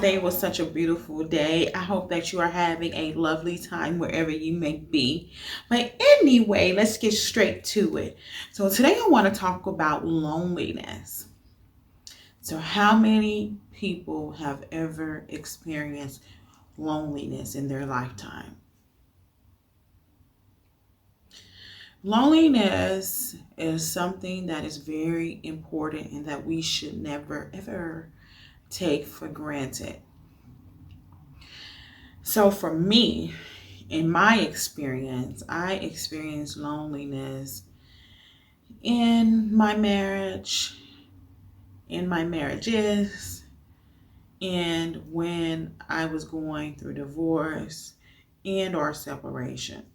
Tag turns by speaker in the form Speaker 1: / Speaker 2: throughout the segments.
Speaker 1: today was such a beautiful day. I hope that you are having a lovely time wherever you may be. But anyway, let's get straight to it. So today I want to talk about loneliness. So how many people have ever experienced loneliness in their lifetime? Loneliness is something that is very important and that we should never ever take for granted. So for me, in my experience, I experienced loneliness in my marriage, in my marriages, and when I was going through divorce and or separation.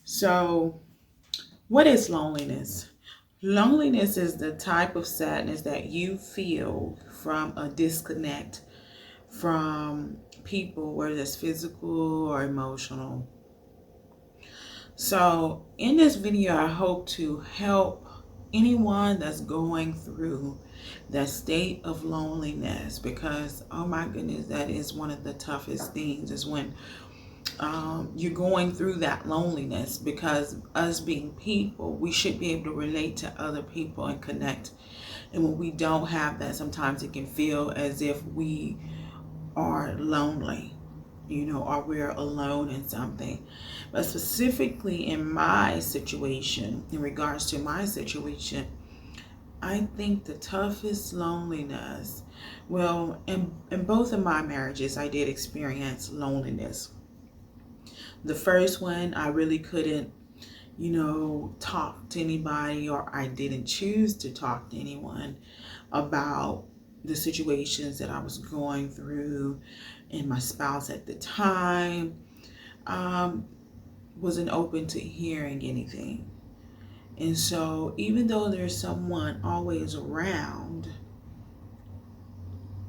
Speaker 1: So what is loneliness? Loneliness is the type of sadness that you feel from a disconnect from people, whether it's physical or emotional. So in this video, I hope to help anyone that's going through that state of loneliness, because oh my goodness, that is one of the toughest things, is when you're going through that loneliness, because us being people, we should be able to relate to other people and connect. And when we don't have that, sometimes it can feel as if we are lonely, or we're alone in something. But specifically in my situation, in regards to my situation, I think the toughest loneliness, well, in both of my marriages, I did experience loneliness. The first one, I really couldn't, talk to anybody, or I didn't choose to talk to anyone about the situations that I was going through. And my spouse at the time wasn't open to hearing anything. And so even though there's someone always around,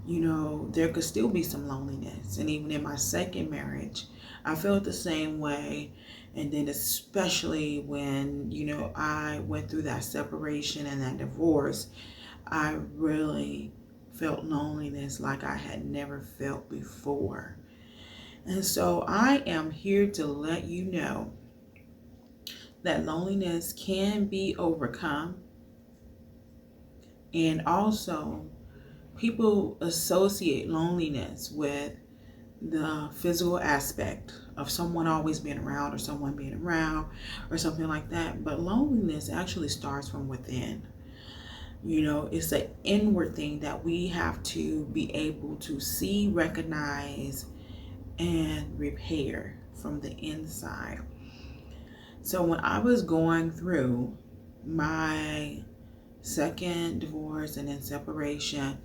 Speaker 1: there could still be some loneliness. And even in my second marriage, I felt the same way. And then especially when, I went through that separation and that divorce, I really felt loneliness like I had never felt before. And so I am here to let you know that loneliness can be overcome. And also, people associate loneliness with the physical aspect of someone always being around, or someone being around, or something like that. But loneliness actually starts from within. It's an inward thing that we have to be able to see, recognize, and repair from the inside. So when I was going through my second divorce and then separation,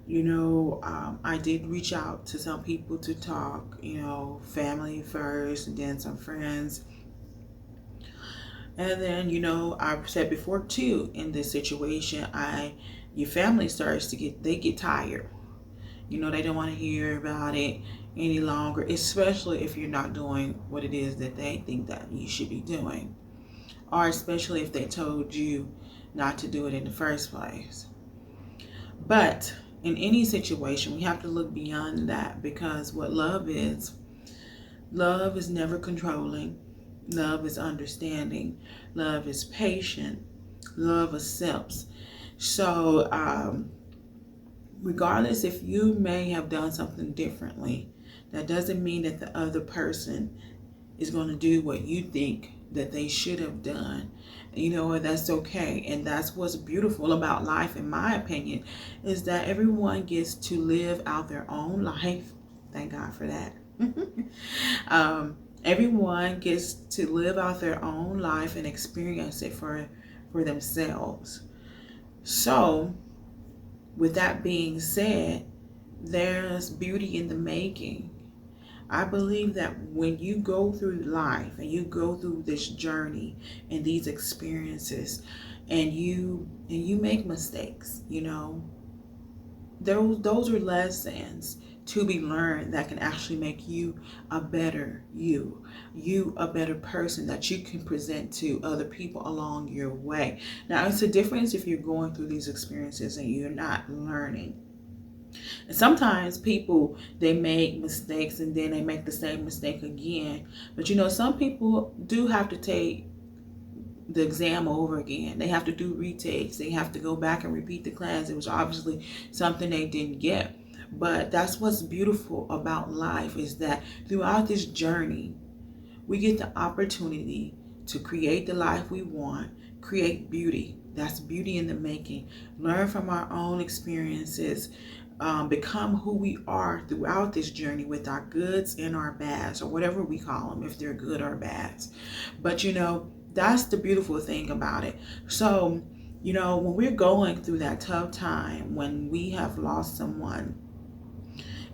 Speaker 1: I did reach out to some people to talk, family first, and then some friends. And then, I've said before too, in this situation, your family starts to get tired. They don't want to hear about it any longer, especially if you're not doing what it is that they think that you should be doing. Or especially if they told you not to do it in the first place. But in any situation, we have to look beyond that, because what love is never controlling. Love is understanding. Love is patient. Love accepts. So regardless if you may have done something differently, that doesn't mean that the other person is going to do what you think that they should have done. That's okay. And that's what's beautiful about life, in my opinion, is that everyone gets to live out their own life. Thank God for that. Everyone gets to live out their own life and experience it for themselves. So with that being said, there's beauty in the making. I believe that when you go through life and you go through this journey and these experiences, and you make mistakes, those are lessons to be learned that can actually make you a better you a better person that you can present to other people along your way. Now, it's a difference if you're going through these experiences and you're not learning. And sometimes people, they make mistakes and then they make the same mistake again. But some people do have to take the exam over again. They have to do retakes. They have to go back and repeat the class. It was obviously something they didn't get. But that's what's beautiful about life, is that throughout this journey, we get the opportunity to create the life we want, create beauty. That's beauty in the making. Learn from our own experiences, become who we are throughout this journey with our goods and our bads, or whatever we call them, if they're good or bads. But that's the beautiful thing about it. So, when we're going through that tough time, when we have lost someone,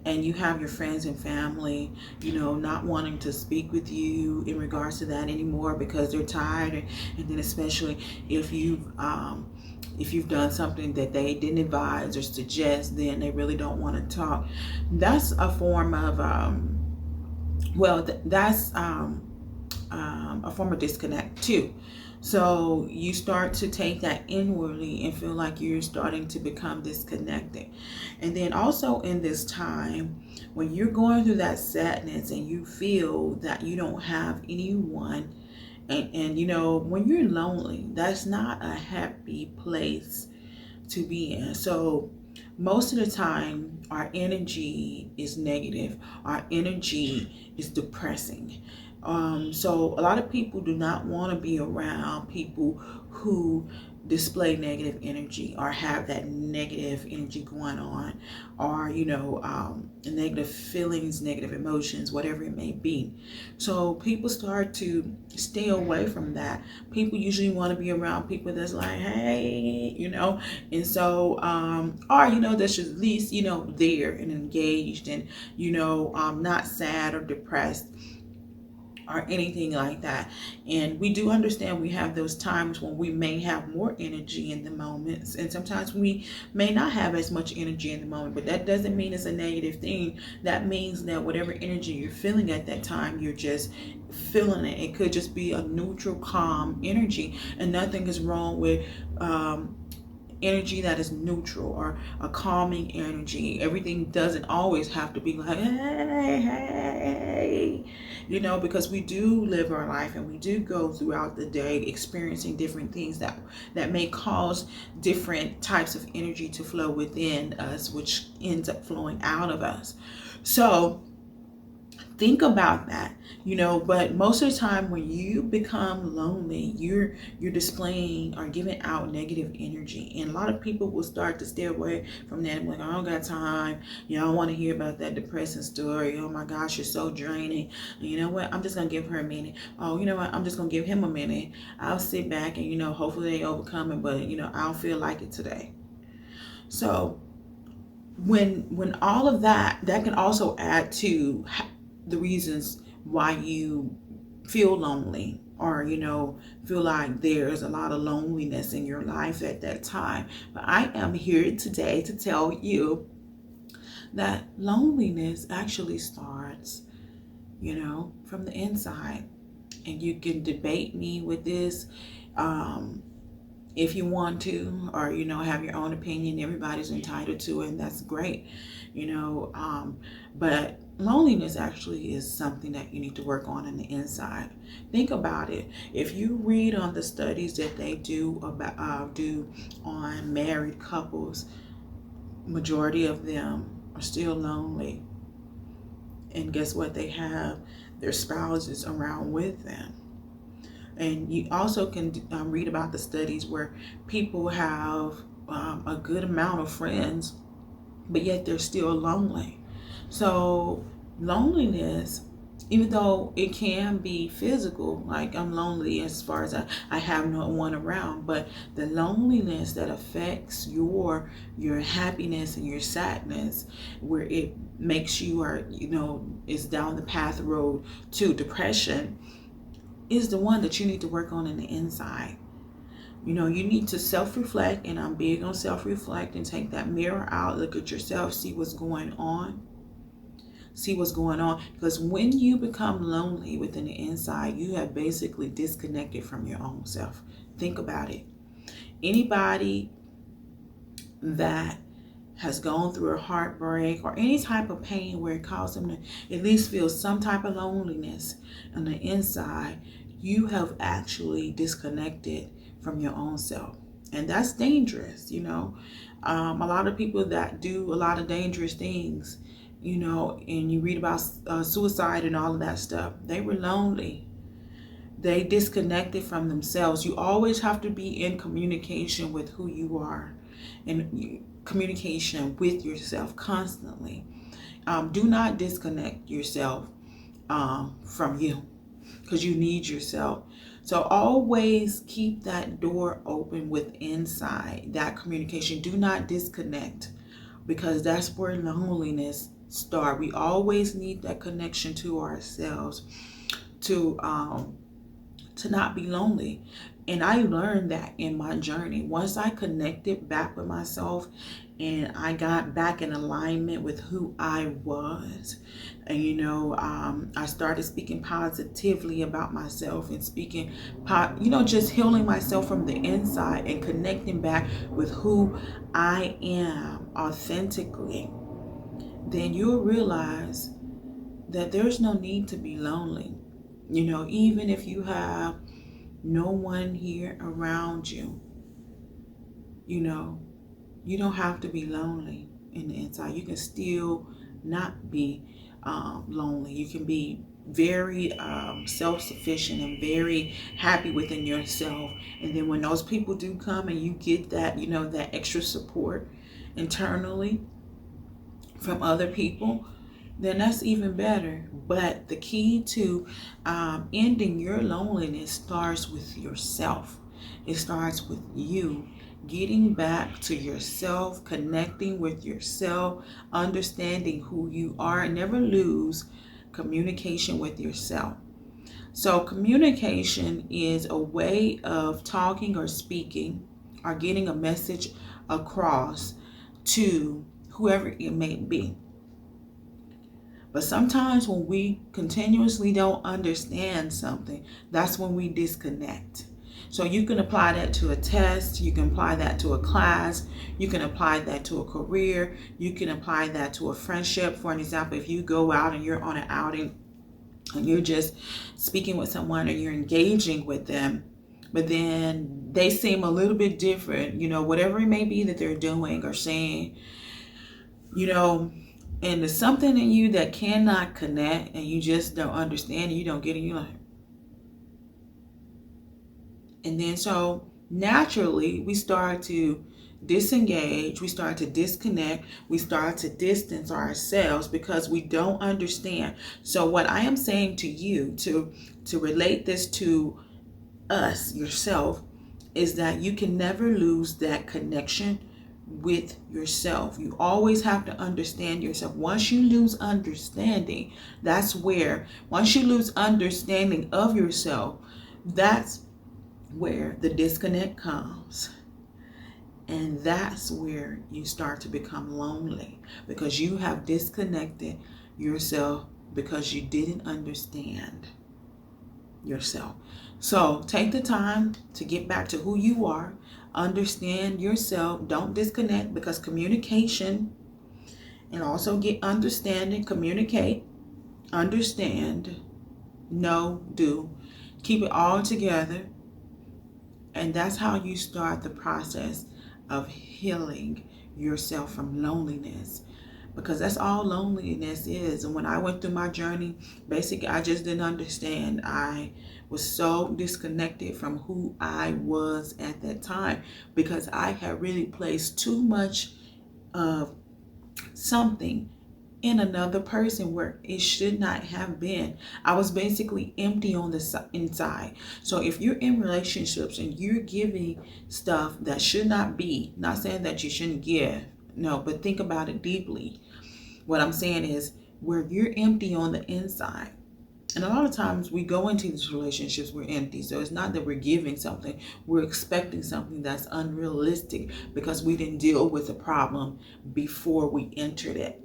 Speaker 1: and you have your friends and family, not wanting to speak with you in regards to that anymore because they're tired, and then especially if you've done something that they didn't advise or suggest, then they really don't want to talk. That's a form of that's a form of disconnect too. So you start to take that inwardly and feel like you're starting to become disconnected. And then also in this time, when you're going through that sadness and you feel that you don't have anyone, and when you're lonely, that's not a happy place to be in. So most of the time, our energy is negative. Our energy is depressing. So a lot of people do not want to be around people who display negative energy or have that negative energy going on, or negative feelings, negative emotions, whatever it may be. So people start to stay away from that. People usually want to be around people that's like, hey, and so that's at least there and engaged, and not sad or depressed or anything like that. And we do understand we have those times when we may have more energy in the moments, and sometimes we may not have as much energy in the moment, but that doesn't mean it's a negative thing. That means that whatever energy you're feeling at that time, you're just feeling it. It could just be a neutral, calm energy, and nothing is wrong with energy that is neutral or a calming energy. Everything doesn't always have to be like, hey, because we do live our life and we do go throughout the day experiencing different things that may cause different types of energy to flow within us, which ends up flowing out of us. So think about that, but most of the time when you become lonely, you're displaying or giving out negative energy, and a lot of people will start to stay away from that. Like, I don't got time, I don't want to hear about that depressing story. Oh my gosh, you're so draining. You know what, I'm just gonna give her a minute. Oh, you know what, I'm just gonna give him a minute. I'll sit back and hopefully they overcome it, but I don't feel like it today. So when all of that can also add to the reasons why you feel lonely, or feel like there's a lot of loneliness in your life at that time. But I am here today to tell you that loneliness actually starts from the inside. And you can debate me with this if you want to, or have your own opinion. Everybody's entitled to it, and that's great. But loneliness actually is something that you need to work on the inside. Think about it. If you read on the studies that they do on married couples, majority of them are still lonely. And guess what? They have their spouses around with them. And you also can read about the studies where people have a good amount of friends, but yet they're still lonely. So loneliness, even though it can be physical, like I'm lonely as far as I have no one around, but the loneliness that affects your happiness and your sadness, where it makes you, or is down the path road to depression, is the one that you need to work on in the inside. You need to self-reflect, and I'm big on self-reflect, and take that mirror out, look at yourself, see what's going on. Because when you become lonely within the inside, you have basically disconnected from your own self. Think about it. Anybody that has gone through a heartbreak or any type of pain where it caused them to at least feel some type of loneliness on the inside, you have actually disconnected from your own self. And that's dangerous, you know. A lot of people that do a lot of dangerous things, you know, and you read about suicide and all of that stuff, they were lonely. They disconnected from themselves. You always have to be in communication with who you are and communication with yourself constantly. Do not disconnect yourself from you, because you need yourself. So always keep that door open with inside that communication. Do not disconnect, because that's where loneliness starts. We always need that connection to ourselves to not be lonely. And I learned that in my journey. Once I connected back with myself and I got back in alignment with who I was, and you know, I started speaking positively about myself and speaking, just healing myself from the inside and connecting back with who I am authentically, then you'll realize that there's no need to be lonely. You know, even if you have no one here around you, you know, you don't have to be lonely in the inside. You can still not be lonely. You can be very self-sufficient and very happy within yourself. And then when those people do come and you get that, you know, that extra support internally from other people, then that's even better. But the key to ending your loneliness starts with yourself. It starts with you getting back to yourself, connecting with yourself, understanding who you are, and never lose communication with yourself. So communication is a way of talking or speaking or getting a message across to whoever it may be. But sometimes when we continuously don't understand something, that's when we disconnect. So you can apply that to a test, you can apply that to a class, you can apply that to a career, you can apply that to a friendship. For an example, if you go out and you're on an outing and you're just speaking with someone or you're engaging with them, but then they seem a little bit different, you know, whatever it may be that they're doing or saying, you know, and there's something in you that cannot connect and you just don't understand and you don't get it, you're like, and then so naturally we start to disengage, we start to disconnect, we start to distance ourselves because we don't understand. So what I am saying to you to relate this to us, yourself, is that you can never lose that connection with yourself. You always have to understand yourself. Once you lose understanding, once you lose understanding of yourself, that's where the disconnect comes. And that's where you start to become lonely, because you have disconnected yourself because you didn't understand yourself. So take the time to get back to who you are, understand yourself, don't disconnect, because communication, and also get understanding, communicate, understand, know, do, keep it all together. And that's how you start the process of healing yourself from loneliness, because that's all loneliness is. And when I went through my journey, basically I just didn't understand. I was so disconnected from who I was at that time because I had really placed too much of something in another person where it should not have been. I was basically empty on the inside. So if you're in relationships and you're giving stuff that should not be, not saying that you shouldn't give, no, but think about it deeply. What I'm saying is where you're empty on the inside. And a lot of times we go into these relationships, we're empty. So it's not that we're giving something, we're expecting something that's unrealistic because we didn't deal with the problem before we entered it.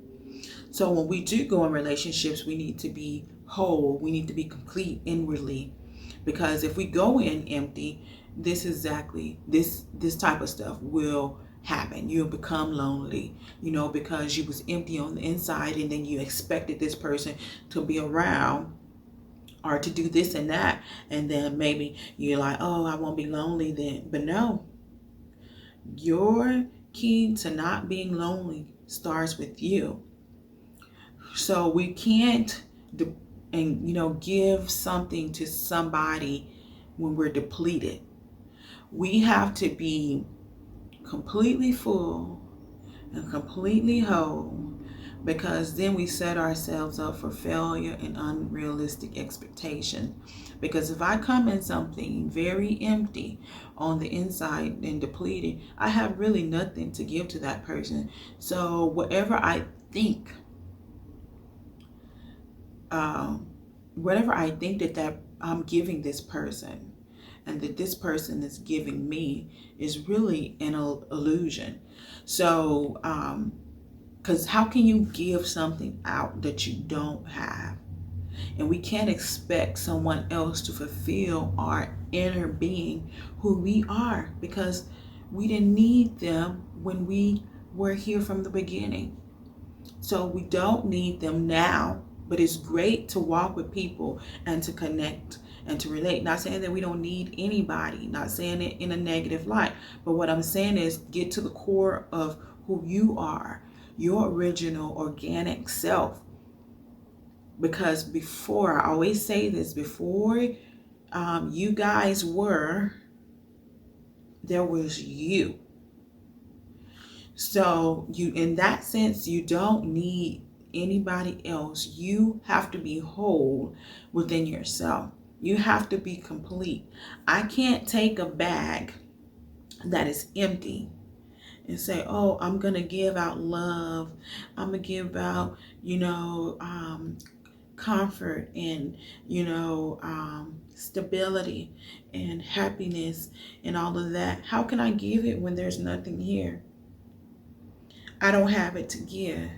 Speaker 1: So when we do go in relationships, we need to be whole. We need to be complete inwardly, because if we go in empty, this type of stuff will happen. You'll become lonely, because you was empty on the inside, and then you expected this person to be around or to do this and that, and then maybe you're like, oh, I won't be lonely then. But no, your key to not being lonely starts with you. So we can't give something to somebody when we're depleted. We have to be completely full and completely whole, because then we set ourselves up for failure and unrealistic expectation. Because if I come in something very empty on the inside and depleted, I have really nothing to give to that person. So whatever I think, that I'm giving this person and that this person is giving me is really an illusion. So, because how can you give something out that you don't have? And we can't expect someone else to fulfill our inner being, who we are, because we didn't need them when we were here from the beginning. So we don't need them now, but it's great to walk with people and to connect and to relate. Not saying that we don't need anybody, not saying it in a negative light, but what I'm saying is get to the core of who you are, your original organic self. Because before, I always say this, before you guys were, there was you. So you, in that sense, you don't need anybody else. You have to be whole within yourself. You have to be complete. I can't take a bag that is empty and say, oh, I'm going to give out love. I'm going to give out, comfort and, stability and happiness and all of that. How can I give it when there's nothing here? I don't have it to give.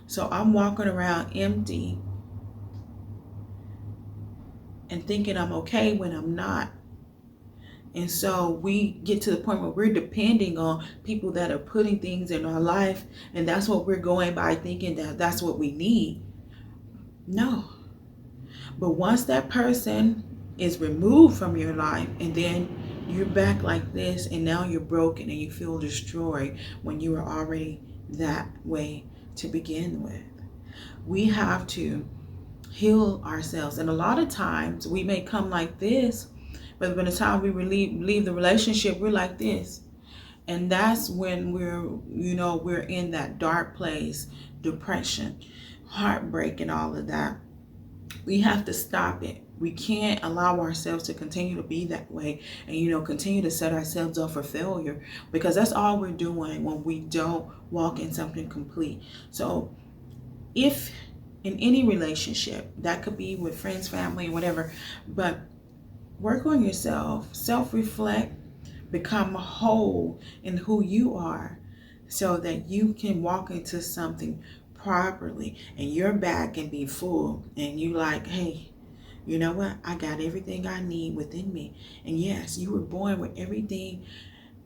Speaker 1: So I'm walking around empty and thinking I'm okay when I'm not. And so we get to the point where we're depending on people that are putting things in our life, and that's what we're going by, thinking that that's what we need. No. But once that person is removed from your life, and then you're back like this, and now you're broken and you feel destroyed when you were already that way to begin with. We have to heal ourselves. And a lot of times we may come like this, but by the time we leave the relationship, we're like this. And that's when we're in that dark place, depression, heartbreak, and all of that. We have to stop it. We can't allow ourselves to continue to be that way and, continue to set ourselves up for failure, because that's all we're doing when we don't walk in something complete. So if in any relationship, that could be with friends, family, whatever, but work on yourself, self-reflect, become whole in who you are so that you can walk into something properly and your bag can be full and you like, hey, you know what? I got everything I need within me. And yes, you were born with everything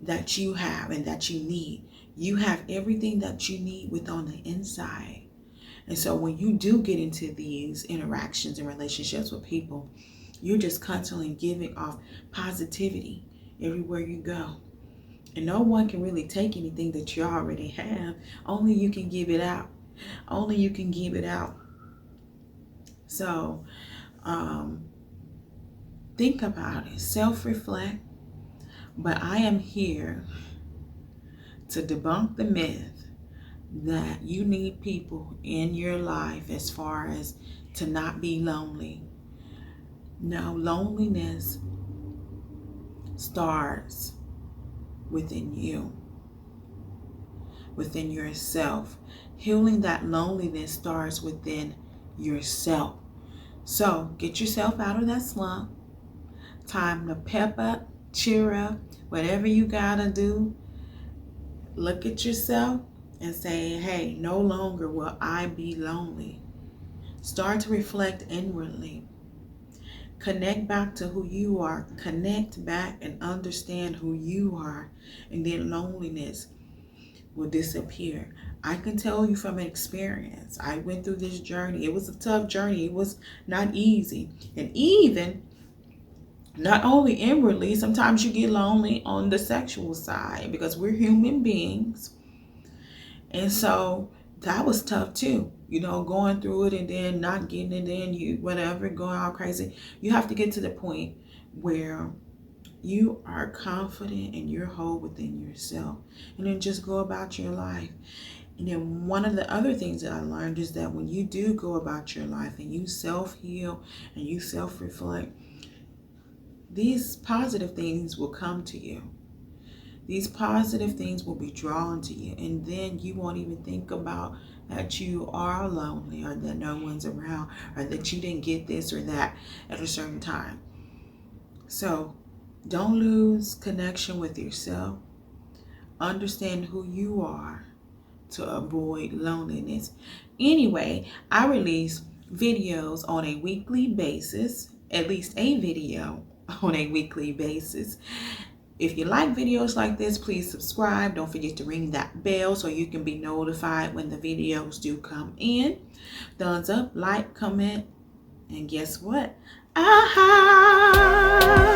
Speaker 1: that you have and that you need. You have everything that you need within on the inside. And so when you do get into these interactions and relationships with people, you're just constantly giving off positivity everywhere you go. And no one can really take anything that you already have. Only you can give it out. Only you can give it out. So think about it. Self-reflect. But I am here to debunk the myth that you need people in your life as far as to not be lonely. No, loneliness starts within you, within yourself. Healing that loneliness starts within yourself. So get yourself out of that slump. Time to pep up, cheer up, whatever you gotta do. Look at yourself and say, hey, no longer will I be lonely. Start to reflect inwardly. Connect back to who you are. Connect back and understand who you are. And then loneliness will disappear. I can tell you from experience. I went through this journey. It was a tough journey. It was not easy. And even not only inwardly, sometimes you get lonely on the sexual side because we're human beings. And so that was tough too. You know, going through it and then not getting it, then you whatever, going all crazy. You have to get to the point where you are confident and you're whole within yourself. And then just go about your life. And then one of the other things that I learned is that when you do go about your life and you self-heal and you self-reflect, these positive things will come to you. These positive things will be drawn to you. And then you won't even think about that you are lonely or that no one's around or that you didn't get this or that at a certain time. So don't lose connection with yourself. Understand who you are to avoid loneliness. Anyway, I release videos on a weekly basis, at least a video on a weekly basis. If you like videos like this, please subscribe. Don't forget to ring that bell so you can be notified when the videos do come in. Thumbs up, like, comment, and guess what? Aha!